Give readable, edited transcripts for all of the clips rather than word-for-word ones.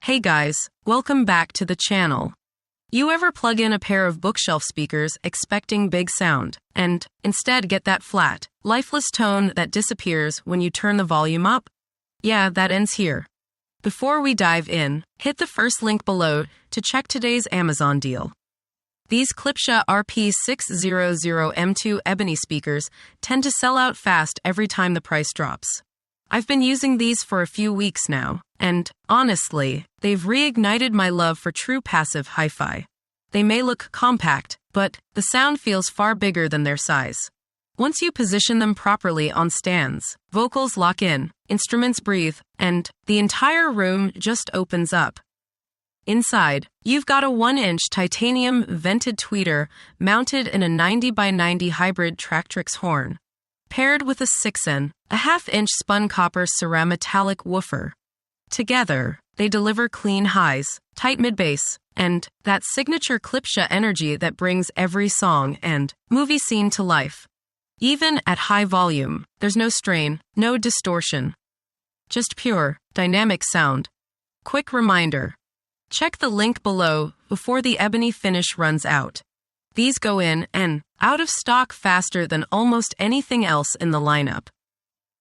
Hey guys, welcome back to the channel. You ever plug in a pair of bookshelf speakers expecting big sound, and instead get that flat, lifeless tone that disappears when you turn the volume up? Yeah, that ends here. Before we dive in, hit the first link below to check today's Amazon deal. These Klipsch RP-600M Ebony speakers tend to sell out fast every time the price drops. I've been using these for a few weeks now, and honestly, they've reignited my love for true passive hi-fi. They may look compact, but the sound feels far bigger than their size. Once you position them properly on stands, vocals lock in, instruments breathe, and the entire room just opens up. Inside, you've got a 1-inch titanium vented tweeter mounted in a 90x90 hybrid Tractrix horn, paired with a 6-in, a half-inch spun copper Cerametallic woofer. Together, they deliver clean highs, tight mid-bass, and that signature Klipsch energy that brings every song and movie scene to life. Even at high volume, there's no strain, no distortion. Just pure, dynamic sound. Quick reminder. Check the link below before the Ebony finish runs out. These go in and out of stock faster than almost anything else in the lineup.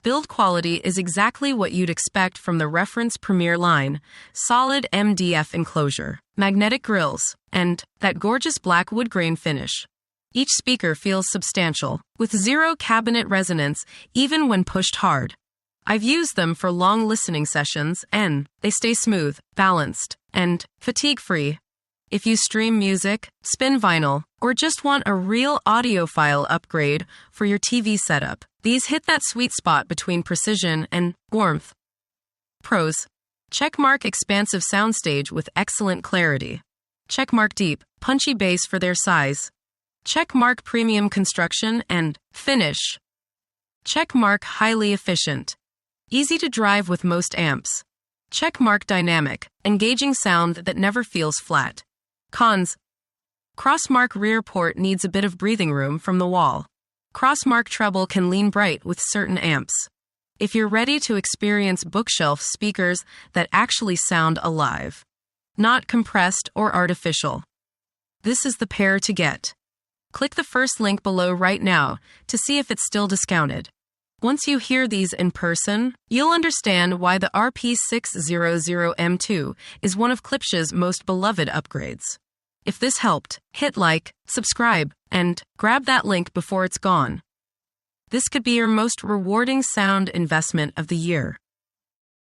Build quality is exactly what you'd expect from the reference Premier line: solid MDF enclosure, magnetic grills, and that gorgeous black wood grain finish. Each speaker feels substantial, with zero cabinet resonance even when pushed hard. I've used them for long listening sessions, and they stay smooth, balanced, and fatigue-free. If you stream music, spin vinyl, or just want a real audiophile upgrade for your TV setup, these hit that sweet spot between precision and warmth. Pros: checkmark expansive soundstage with excellent clarity. Checkmark deep, punchy bass for their size. Checkmark premium construction and finish. Checkmark highly efficient. Easy to drive with most amps. Checkmark dynamic, engaging sound that never feels flat. Cons: Crossmark rear port needs a bit of breathing room from the wall. Crossmark treble can lean bright with certain amps. If you're ready to experience bookshelf speakers that actually sound alive, not compressed or artificial, this is the pair to get. Click the first link below right now to see if it's still discounted. Once you hear these in person, you'll understand why the RP-600M is one of Klipsch's most beloved upgrades. If this helped, hit like, subscribe, and grab that link before it's gone. This could be your most rewarding sound investment of the year.